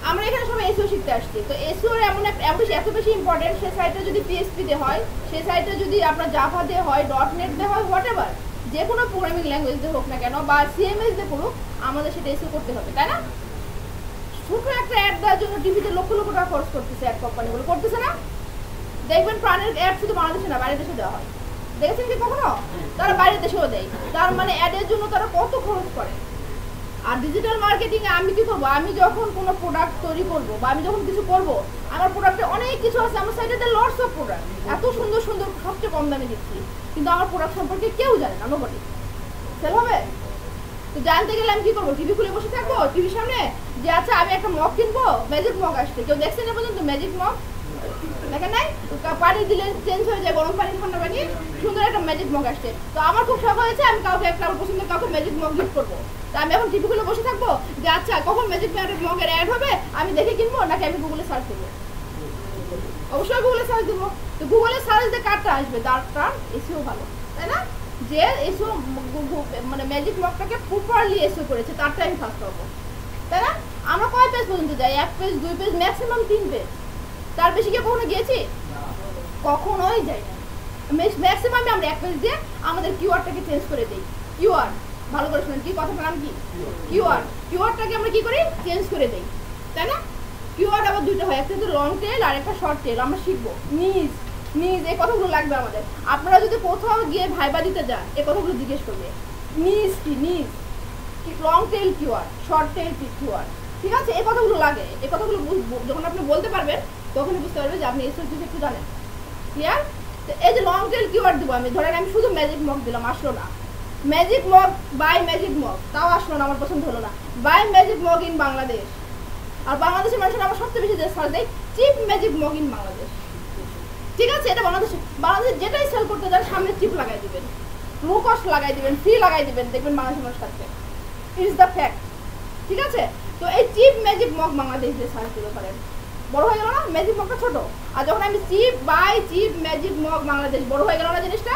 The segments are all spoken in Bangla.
আমরা এখানে সবাই এসইও শিখতে আসছি, তো এসইও এমন এত বেশি ইম্পর্টেন্ট, সেই সাইটটা যদি পিএইচপি দিয়ে হয়, সেই সাইটটা যদি আপনার জাভা দিয়ে হয়, .NET দিয়ে হয়, হোয়াট এভার, যে কোনো প্রোগ্রামিং ল্যাঙ্গুয়েজ দিয়ে হোক না কেন বা সিএমএস দিয়ে করুক, আমাদের সেটা এসইও করতে হবে, তাই না? ছোট একটা অ্যাড দেওয়ার জন্য টিভিতে লক্ষ লক্ষ টাকা খরচ করতেছে অ্যাড কোম্পানিগুলো, করতেছে না? দেখবেন প্রাণের অ্যাড শুধু বাংলাদেশে না, বাইরের দেশে দেওয়া হয়, দেখেছেন কি কখনো? তারা বাইরের দেশেও দেয়, তার মানে অ্যাডের জন্য তারা কত খরচ করে। আর ডিজিটাল মার্কেটিং এ আমি কি করবো, আমি যখন কোনো প্রোডাক্ট তৈরি করবো বা আমি যখন কিছু করবো, আমার প্রোডাক্টে অনেক কিছু আছে, আমার সাইডে লটস অফ প্রোডাক্ট, এত সুন্দর সুন্দর, সবচেয়ে কম দামে দিচ্ছি, কিন্তু আমার প্রোডাক্ট সম্পর্কে কেউ জানে না, নোবডি। সেল হবে? তো জানতে গেলে আমি কি করবো, টিভি খুলে বসে থাকবো টিভির সামনে যে আচ্ছা আমি একটা মগ কিনবো, ম্যাজিক মগ আসছে, কেউ দেখছেন না পর্যন্ত ম্যাজিক মগ? দেখেন নাই? পানি দিলে চেঞ্জ হয়ে যায়, গরম পানি ঠান্ডা পানি, সুন্দর একটা ম্যাজিক মগ আসছে। তো আমার খুব শখ হয়েছে, আমি কাউকে একটা আমার পছন্দের কাউকে ম্যাজিক মগ গিফট করবো। তা আমি এখন টিভি খুলে বসে থাকবো যে আচ্ছা কখন ম্যাজিক মগের অ্যাড হবে, আমি দেখে কিনবো নাকি আমি গুগলে সার্চ করবো? অবশ্যই গুগলে সার্চ দেবো। তো গুগলে সার্চ দিয়ে কার্ডটা আসবে, তার এসিও ভালো, তাই না? যে এসিও মানে ম্যাজিক মগটাকে প্রপারলি এসিও করেছে, তারটা আমি ফার্স্ট পাবো, তাই না? আমরা কয় পেজ পর্যন্ত যাই? 1 পেজ, 2 পেজ, ম্যাক্সিমাম 3 পেজ, তার বেশি কি কখনো গিয়েছি? কখনোই যাই না। ম্যাক্সিমাম আমরা 1 পেজ দিয়ে আমাদের কিওয়ার্ডটাকে চেঞ্জ করে দিই। কিওয়ার্ড ভালো করে শুনেন, কি কথাটার নাম কি? কিওয়ার্ডটাকে আমরা কি করি? চেঞ্জ করে দিই, তাই না? কিওয়ার্ড আবার দুইটা হয়, একটা হচ্ছে লং টেল আর একটা শর্ট টেল। আমরা শিখবো নিজ এই কথাগুলো লাগবে আমাদের। আপনারা যদি কোথাও গিয়ে ভাইবা দিতে যান, এই কথাগুলো জিজ্ঞেস করবে, নিজ কি, long tail keyword, short tail keyword, ঠিক আছে? এই কথাগুলো লাগে, এই কথাগুলো যখন আপনি বলতে পারবেন তখনই বুঝতে পারবেন যে আপনি এই কিছু একটু জানেন। ক্লিয়ার? এই যে লং টেল কিওয়ার্ড দেবো আমি, ধরেন আমি শুধু ম্যাজিক মগ দিলাম, আসলো না। Magic mug buy magic mug, তাও আসলো না, আমার পছন্দ হলো না। Buy magic mug in Bangladesh, আর বাংলাদেশের মানুষের আমার সবচেয়ে বেশি যে সার্চ দেয় cheap magic mug in Bangladesh, ঠিক আছে? এটা বাংলাদেশে যেটাই সেল করতে যান সামনে চিপ লাগাই দিবেন, লো কস্ট লাগাই দিবেন, ফ্রি লাগাই দিবেন, দেখবেন বাংলাদেশের মানুষ থাকবে। ইটস দ্য ফ্যাক্ট, ঠিক আছে? তো এই চিপ ম্যাজিক মগ বাংলাদেশ দিয়ে সার্চ দিতে পারেন, বড় হয়ে গেল না? ম্যাজিক মগটা ছোট, আর যখন আমি চিপ ম্যাজিক মগ বাংলাদেশ, বড় হয়ে গেল না জিনিসটা?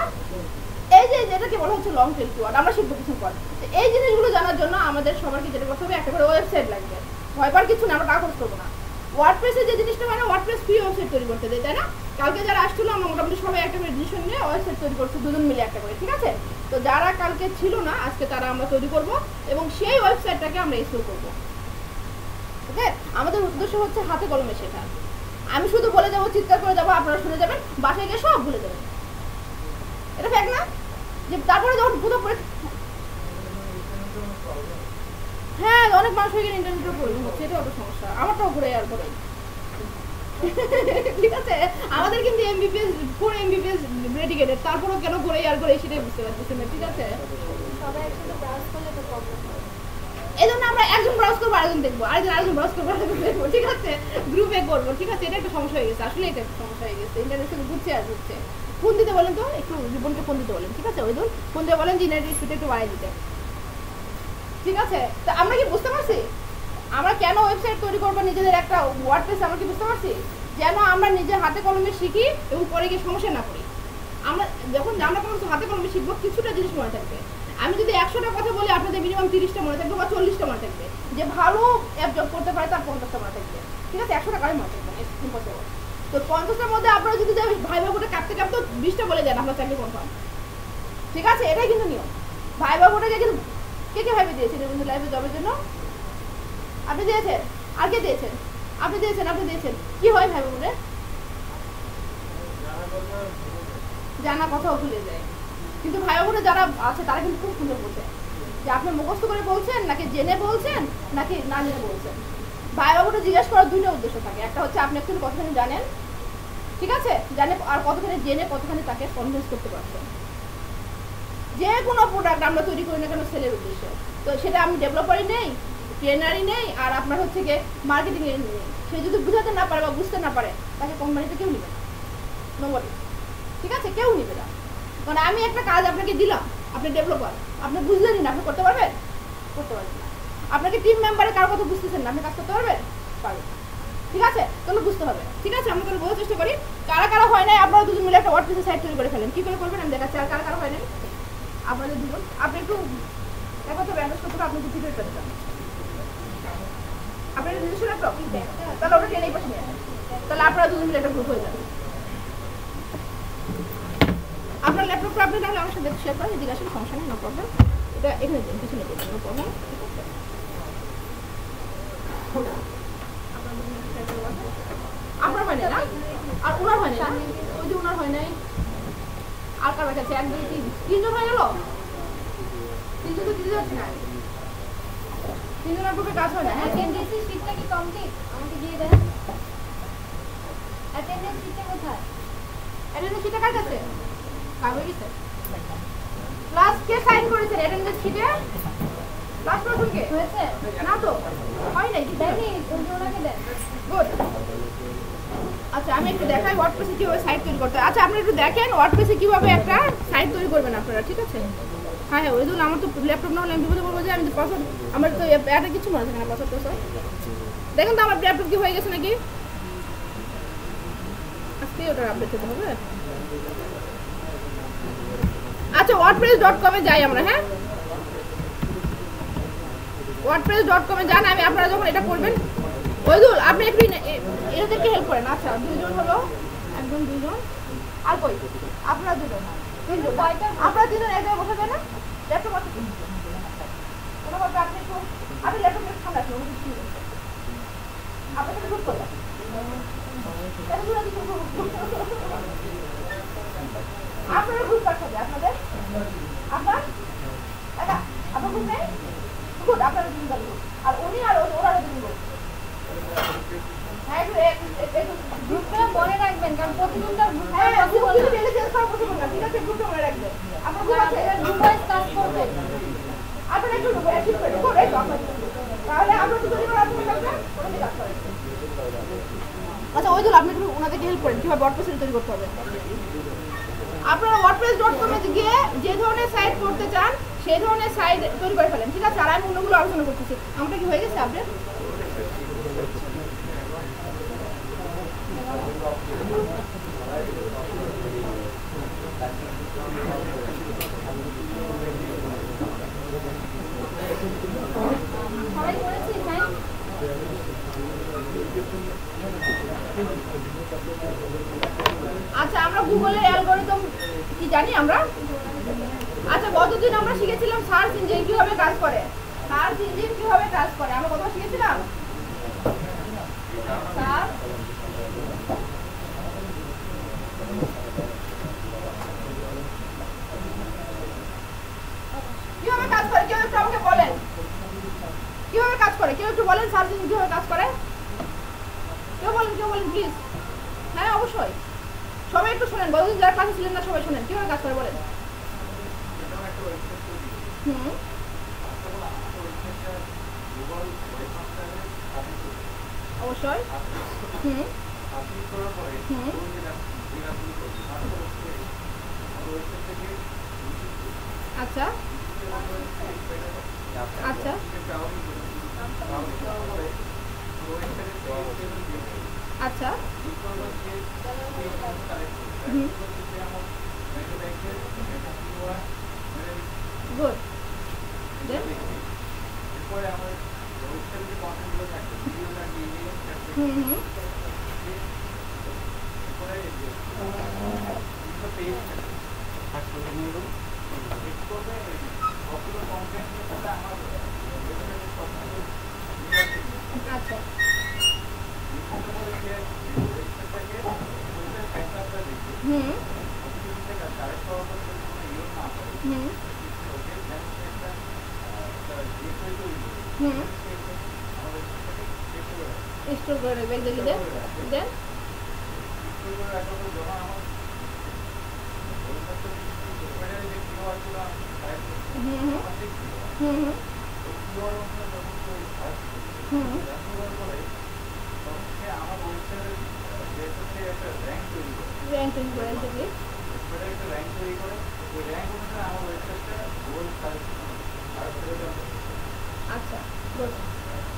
এই যে যেটাকে বলা হচ্ছে লং টেল কিওয়ার্ড, আমরা শিখবো কিছু পর। এই জিনিসগুলো জানার জন্য আমাদের সবাইকে যেটা করতে হবে, একটা করে ওয়েবসাইট লাগবে। ভয় পাওয়ার কিছু না, আমরা টাকা খরচ করবো না। ওয়ার্ডপ্রেসে যে জিনিসটা হয় না, ওয়ার্ডপ্রেস ফ্রি ওয়েবসাইট তৈরি করতে দেয়, তাই না? কালকে যারা আসছিল আমরা মোটামুটি সবাই একটা করে ডিসিশন নিয়ে ওয়েবসাইট তৈরি করছি, দুজন মিলে একটা করে, ঠিক আছে? তো যারা কালকে ছিল না, আজকে তারা আমরা তৈরি করব এবং সেই ওয়েবসাইটটাকে আমরা এসইও করবো। ওকে, আমাদের উদ্দেশ্য হচ্ছে হাতে কলমে শেখা। আমি শুধু বলে যাবো, চিৎকার করে যাবো, আপনারা শুনে যাবেন, বাসায় গিয়ে সব ভুলে যাবেন। এটা ফ্যাক্ট না? যে তারপরে যখন পুরো হ্যাঁ, অনেক মানুষ হয়ে গেলে ইন্টারনেটের প্রয়োজন হচ্ছে, এটা একটা সমস্যা। আমারটাও ঘুরে আর ঘুরে ঠিক আছে? আমাদের কিন্তু এমবিবিএস 4 এমবিবিএস ডেডিকেটেড, তারপরেও কেন ঘুরে আর ঘুরে সেটাই বুঝতে পারতেছি না, ঠিক আছে? সবাই একসাথে ব্রাউজ করলে তো প্রবলেম হয়। এই জন্য আমরা একজন ব্রাউজ করবো, আরেকজন দেখবো, আরেকজন ব্রাউজ করবো, আরেকজন দেখবো, ঠিক আছে? গ্রুপে করবো, ঠিক আছে? এটা একটা সমস্যা হয়ে গেছে, আসলে এটা একটা সমস্যা হয়ে গেছে, ইন্টারনেট শুধু ঘুরছে আর ঘুরছে। ফোন দিতে বলেন তো, একটু জীবনকে ফোন দিতে বলেন, ঠিক আছে? ওই দিন ফোন দিয়ে বলেন যে ইন্টারনেট স্পিড একটু বাড়াই দিতে, ঠিক আছে? তো আমরা কি বুঝতে পারছি আমরা কেন ওয়েবসাইট তৈরি করবো, নিজেদের একটা ওয়ার্ডপ্রেস? আমরা কি বুঝতে পারছি? যেন আমরা নিজে হাতে কলমে শিখি এবং পরে গিয়ে সমস্যা না করি। আমরা যখন আমরা কোনো হাতে কলমে শিখবো, কিছুটা জিনিস মনে থাকবে। আমি যদি 100টা কথা বলি, আপনাদের মিনিমাম 30টা মনে থাকবে বা 40টা মনে থাকবে। যে ভালো অ্যাপ জব করতে পারে তার 50টা মনে থাকবে, ঠিক আছে? 100টা কারে মনে থাকবে না, ইম্পসিবল। তো 50টার মধ্যে আপনারা যদি ভাই বাবুটা কাটতে কাটতে 20টা বলে দেন, আপনার চাকরি কনফার্ম, ঠিক আছে? এটাই কিন্তু নিয়ম। ভাই বাবুটাকে কিন্তু কে ভাইবে দিয়েছেন কিন্তু লাইফে জবের জন্য? আপনি দিয়েছেন? আর কে দিয়েছেন? আপনি দিয়েছেন। কি হয় ভাই বাবুরে? জানা কথাও ভুলে যায়। কিন্তু ভাই বাবুরা যারা আছে তারা কিন্তু খুব সুন্দর বলছে যে আপনি মুখস্থ করে বলছেন নাকি জেনে বলছেন নাকি না জেনে বলছেন। ভাই বাবুরা জিজ্ঞেস করার দুইটা উদ্দেশ্য থাকে, একটা হচ্ছে আপনি একটু কতখানি জানেন, ঠিক আছে? জানে, আর কতখানি জেনে কতখানি তাকে কনভিন্স করতে পারছেন। যে কোনো প্রোডাক্ট আমরা তৈরি করি না কেন সেলের উদ্দেশ্যে, তো সেটা আমি ডেভেলপারই নেই, ট্রেনারই নেই, আর আপনার হচ্ছে গিয়ে মার্কেটিং এর নেই, সে যদি বুঝাতে না পারে বা বুঝতে না পারে, তাকে কোম্পানিতে কেউ নেবে না, নোবডি, ঠিক আছে? কেউ নেবে না। কারণ আমি একটা কাজ আপনাকে দিলাম, আপনি ডেভেলপার, আপনি বুঝলেনই না, আপনি করতে পারবেন? করতে পারবেন না। আপনাকে টিম মেম্বারে কারো কথা বুঝতেছেন না, আপনি কাজ করতে পারবেন? পারবেন, ঠিক আছে? তাহলে বুঝতে হবে, ঠিক আছে? আমরা তাহলে বোঝার চেষ্টা করি। কারা কারা হয় নাই আপনারা দুজন মিলে একটা ওয়ার্ডপ্রেসের সাইট তৈরি করে ফেলেন। কি করে করবেন আমি দেখাচ্ছি। আর কারা কারা হয় নাই আপনাদের দুজন, আপনি একটু দেখা তো ব্যান্ডেজ করতে হবে, আপনি বুদ্ধি করে ফেলতে আপনার নিজস্ব ল্যাপটপ তাহলে ওটা টেনে পাশে নিয়ে আসেন। তাহলে আপনারা দুজন মিলে একটা গ্রুপ হয়ে যাবে। আপনার ল্যাপটপটা আপনি তাহলে আমার সাথে শেয়ার করেন, এদিকে আসলে সমস্যা নেই, নো প্রবলেম। এটা এখানে দিন, পিছনে দিন, নো প্রবলেম। আপনার হয় না আর ওনার হয় না, ওই যে ওনার হয় নাই আর কার কাছে 1 2 3 তিনজন হয়ে গেল, তিনজন তো দিতে যাচ্ছে না, তিনজনের পক্ষে কাজ হয় না। অ্যাটেন্ডেন্স শীটটা কি কমপ্লিট আমাকে দিয়ে দেন। অ্যাটেন্ডেন্স শীটটা কোথায়? অ্যাটেন্ডেন্স শিটে কার কাছে? কার হয়ে গেছে? ক্লাস কে সাইন করেছে অ্যাটেন্ডেন্স শিটে? ক্লাস পারসন কে? হয়েছে? না তো, হয় নাই কি দেয়নি, ওনাকে দেন। গুড। আচ্ছা আমি একটু দেখাই ওয়ার্ডপ্রেসে কিভাবে সাইট তৈরি করতে হয়। আচ্ছা আপনি একটু দেখেন ওয়ার্ডপ্রেসে কিভাবে একটা সাইট তৈরি করবেন আপনারা, ঠিক আছে? হ্যাঁ হ্যাঁ, ওই জন্য আমার তো ল্যাপটপ না হলে আমি বিপদে পড়বো যে আমি তো পাসওয়ার্ড, আমার তো এটা কিছু মনে থাকে না পাসওয়ার্ড টাসওয়ার্ড। দেখেন তো আমার ল্যাপটপ কি হয়ে গেছে নাকি, আজকে ওটা আপডেট করতে হবে। আচ্ছা wordpress.com এ যাই আমরা। হ্যাঁ wordpress.com এ যান। আমি আপনারা যখন এটা করবেন, ওইদুল আপনি একটু এদেরকে হেল্প করেন। আচ্ছা দুইজন হলো, একজন দুইজন আর কই আপনারা দুজন, আপনারা দুজন এক জায়গায় বসে যান না, ল্যাপটপ আছে কোনোভাবে আপনি একটু, আপনি ল্যাপটপ একটু সামনে আসুন, আপনার সাথে গ্রুপ করলাম আপনারা গ্রুপ পাঠাবে আপনাদের, আপনার একা আপনার গ্রুপ নেই, গুড, আপনারা দুজন গ্রুপ আর উনি আর ওরা দুজন গ্রুপ। হ্যাঁ গ্রুপটা মনে রাখবেন, কারণ প্রতিদিনটা গ্রুপটা হ্যাঁ পসিবল গ্রুপ না। ডেলে চেঞ্জ করা পসিবল না, ঠিক আছে? গ্রুপটা মনে রাখবেন। আপনার গ্রুপ আছে, গ্রুপ ওয়াইজ কাজ করবেন। আপনারা একটু অ্যাক্টিভ করে গুড, এই তো আপনার তাহলে আমরা দুজনই করে আপনি লাগবে ওরা কাজ করেন। আচ্ছা ওই জন্য আপনি একটু ওনাদেরকে হেল্প করেন কিভাবে ওয়ার্ডপ্রেস তৈরি করতে হবে। আপনারা wordpress.com এ গিয়ে যে ধরনের সাইট করতে চান সেই ধরনের সাইট তৈরি করে ফেলেন, ঠিক আছে? আর আমি অন্যগুলো আলোচনা করতেছি। আমাদের কি হয়ে গেছে আপডেট? সবাই করেছি সাইন? আচ্ছা আমরা গুগলের অ্যালগরিদম কি জানি আমরা? আচ্ছা গতদিন আমরা শিখেছিলাম সার্চ ইঞ্জিন কিভাবে কাজ করে, সার্চ ইঞ্জিন কিভাবে কাজ করে আমরা কত শিখেছিলাম? স্যার কিভাবে কাজ করে কেউ একটু আমাকে বলেন, কিভাবে কাজ করে কেউ একটু বলেন, সার্চ ইঞ্জিন কিভাবে কাজ করে? কেউ বলেন প্লিজ। হ্যাঁ অবশ্যই, সবাই একটু শোনেন, বহুদিন যারা ক্লাসে ছিলেন না সবাই শোনেন কিভাবে কাজ করে বলেন। হুম অবশ্যই। হুম হুম আচ্ছা আচ্ছা আচ্ছা হুম গুড দেন হুম হুম আচ্ছা হুম হুম হুম স্টোর করে রাখবে দেখি দেন দেন হুম হুম হুম হুম হুম র্যাঙ্ক তৈরি করে দেখি। আচ্ছা good.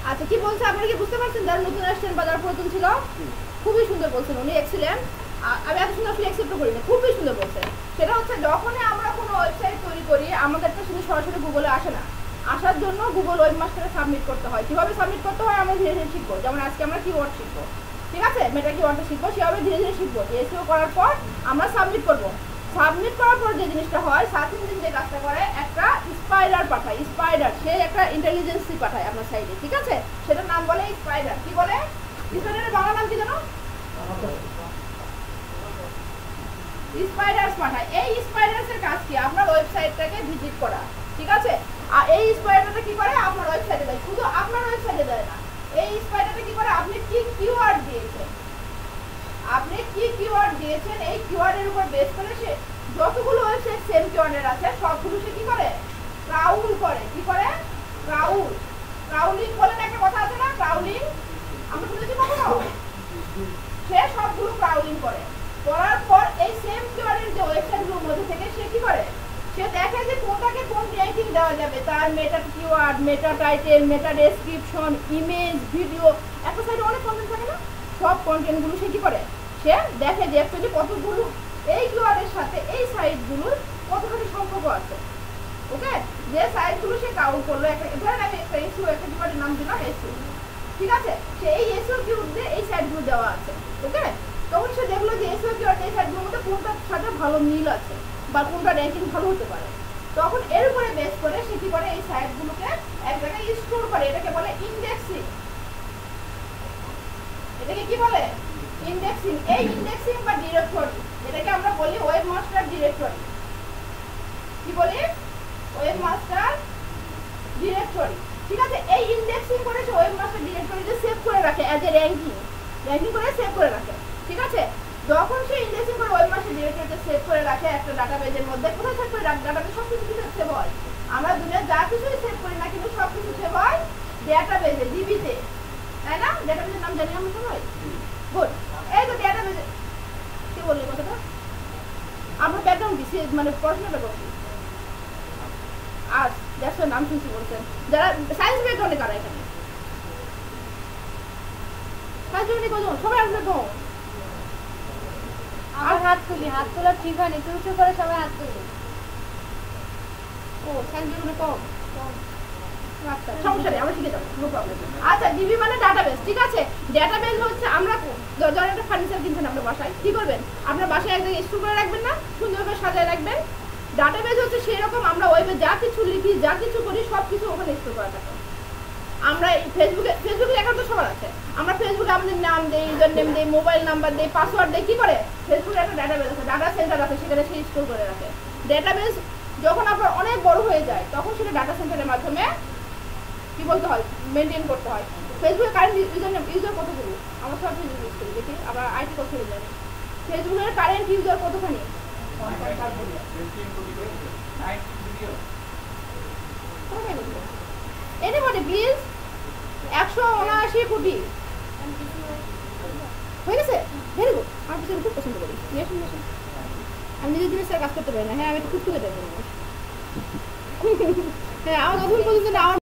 আচ্ছা কি বলছে আপনারা কি বুঝতে পারছেন? যারা নতুন আসছেন বা যারা পুরাতন ছিল খুবই সুন্দর বলছেন উনি, এক্সিলেন্ট। আমি এত সুন্দর আসলে অ্যাকসেপ্ট করি না, খুবই সুন্দর বলছেন। সেটা হচ্ছে যখনই আমরা কোনো ওয়েবসাইট তৈরি করি আমাদের তো শুধু সরাসরি গুগলে আসে না, আসার জন্য গুগল ওয়েবমাস্টারে সাবমিট করতে হয়। কিভাবে সাবমিট করতে হয় আমরা ধীরে ধীরে শিখবো। যেমন আজকে আমরা কিওয়ার্ড শিখবো, ঠিক আছে, মেটা কিওয়ার্ডটা শিখবো, সেভাবে ধীরে ধীরে শিখবো। এসইও করার পর আমরা সাবমিট করবো। সাবমিট করার পর যে জিনিসটা হয়, সার্চ ইঞ্জিন যে কাজটা করে, একটা স্পাইডার পাঠায়। স্পাইডার সে একটা ইন্টেলিজেন্সি পাঠায় আপনার সাইডে, ঠিক আছে, সেটার নাম বলে স্পাইডার। কি বলে? স্পাইডারের বাংলা নাম কি জানো? স্পাইডার্স পাঠায়। এই স্পাইডার্সের কাজ কি? আপনার ওয়েবসাইটটাকে ভিজিট করা, ঠিক আছে। আর এই স্পাইডারটা কি করে? আপনার ওয়েবসাইটে দেয়। শুধু আপনার ওয়েবসাইটে দেয় না, এই স্পাইডারটা কি করে? আপনি কি কিওয়ার্ড দিয়েছেন, আপনি কি কিওয়ার্ড দিয়েছেন, এই কিওয়ার্ডের উপর বেস করে সে যতগুলো ওয়েবসাইট সেম কিওয়ার্ডের আছে সবগুলো সে কি করে? ক্রাউল করে। কি করে? ক্রাউল। ক্রাউলিং বলেন একটা কথা আছে না, ক্রাউলিং আমরা শুনেছি কখনো? সে সবগুলো ক্রাউলিং করে। করার পর এই সেম কিওয়ার্ডের যে ওয়েবসাইটগুলোর মধ্যে থেকে সে কি করে? সে দেখে যে কোনটাকে কোন র্যাঙ্কিং দেওয়া যাবে, তার meta keyword, meta title, meta description, image, video, একটা সাইডে অনেক কন্টেন্ট থাকে না, সব কন্টেন্টগুলো সে কি করে? সে দেখে যে অ্যাকচুয়ালি কতগুলো এই কিওয়ার্ডের সাথে এই সাইটগুলোর কতখানি সম্পর্ক আছে। ওকে, যে সাইটগুলো সে কাউন্ট করলো, একটা ধরেন আমি একটা এসইও একটা কিওয়ার্ডের নাম দিলাম এসইও, ঠিক আছে, সে এই এসইও কিওয়ার্ড দিয়ে এই সাইটগুলো দেওয়া আছে। ওকে, তখন সে দেখলো যে এসইও কিওয়ার্ড এই সাইটগুলোর মধ্যে কোনটার সাথে ভালো মিল আছে বা কোনটা র্যাঙ্কিং ভালো হতে পারে। তখন এর উপরে বেস করে সে কি করে? এই সাইটগুলোকে এক জায়গায় স্টোর করে। এটাকে বলে ইন্ডেক্সিং। এটাকে কি বলে? ইন্ডেক্সিং। এই ইন্ডেক্সিং বা ডিরেক্টরি, এটাকে আমরা বলি ওয়েবমাস্টার ডিরেক্টরি। কি বলি? ওয়েবমাস্টার ডিরেক্টরি, ঠিক আছে। এই ইন্ডেক্সিং করে সে ওয়েবমাস্টার ডিরেক্টরিতে সেভ করে রাখে অ্যাজ এ র্যাঙ্কিং, র্যাঙ্কিং করে সেভ করে রাখে, ঠিক আছে। যখন সে ইন্ডেক্সিং করে ওয়েবমাস্টার ডিরেক্টরিতে সেভ করে রাখে একটা ডাটাবেজের মধ্যে, কোথায় সেভ করে রাখে? ডাটাবেজ সব কিছু সেভ হয়। আমরা দুনিয়ায় যা কিছুই সেভ করি না কিন্তু সব কিছু সেভ হয় ডেটাবেজে, ডিবিতে, তাই না? ডেটাবেজের নাম জানি আমরা সবাই। গুড। এই তো ডেটাবেজে কি বললে কথাটা? আমরা ব্যাকগ্রাউন্ড দিছি, মানে পড়াশোনা ব্যাকগ্রাউন্ড দিছি। আর দেখো নাম শুনছি বলছেন যারা সায়েন্স ব্যাকগ্রাউন্ডে কারা এখানে? সায়েন্স ব্যাকগ্রাউন্ডে কজন? সবাই আসবে তো? আমার হাত তুলি, হাত তোলা ঠিক হয়নি, উঁচু করে সবাই হাত তুলি। ও সায়েন্স ব্যাকগ্রাউন্ডে কম? আচ্ছা সমস্যা নেই, আমরা শিখে যাবো, নো প্রবলেম। আচ্ছা, ডিবি মানে ডাটাবেস, ঠিক আছে। ডাটাবেস হচ্ছে আমরা ধরেন একটা ফার্নিচার কিনছেন আপনার বাসায়, কি করবেন? আপনার বাসায় এক জায়গায় স্টোর করে রাখবেন না, সুন্দরভাবে সাজায় রাখবেন। ডাটাবেস হচ্ছে সেরকম, আমরা ওয়েবে যা কিছু লিখি, যা কিছু করি সব কিছু ওখানে স্টোর করা থাকে। আমরা ফেসবুকের অ্যাকাউন্ট তো সবার আছে, আমরা ফেসবুকে আমাদের নাম দেই, ইউজার নেম দেই, মোবাইল নাম্বার দেই, পাসওয়ার্ড দেই। কি করে? ফেসবুকের একটা ডাটাবেস আছে, ডাটা সেন্টার আছে, সেখানে সে স্টোর করে রাখে। ডাটাবেস যখন আপনার অনেক বড় হয়ে যায় তখন সেটা ডাটা সেন্টারের মাধ্যমে কি বলতে হয়? মেনটেন করতে হয়। ফেসবুকে কারেন্ট ইউজার কতগুলো? আমরা সব ফেসবুক ইউজ করি, দেখি আমরা আইটি কথা জানি। ফেসবুকের কারেন্ট ইউজার কতখানি? Anybody please? 179 কোটি হয়ে গেছে। Very good. আমি কিছু খুব পছন্দ করি। আমি নিজের জিনিসের কাজ করতে পারি না। হ্যাঁ, আমি একটু খুব খুঁজে দেবো। হ্যাঁ, আমার যতক্ষণ পর্যন্ত না আমার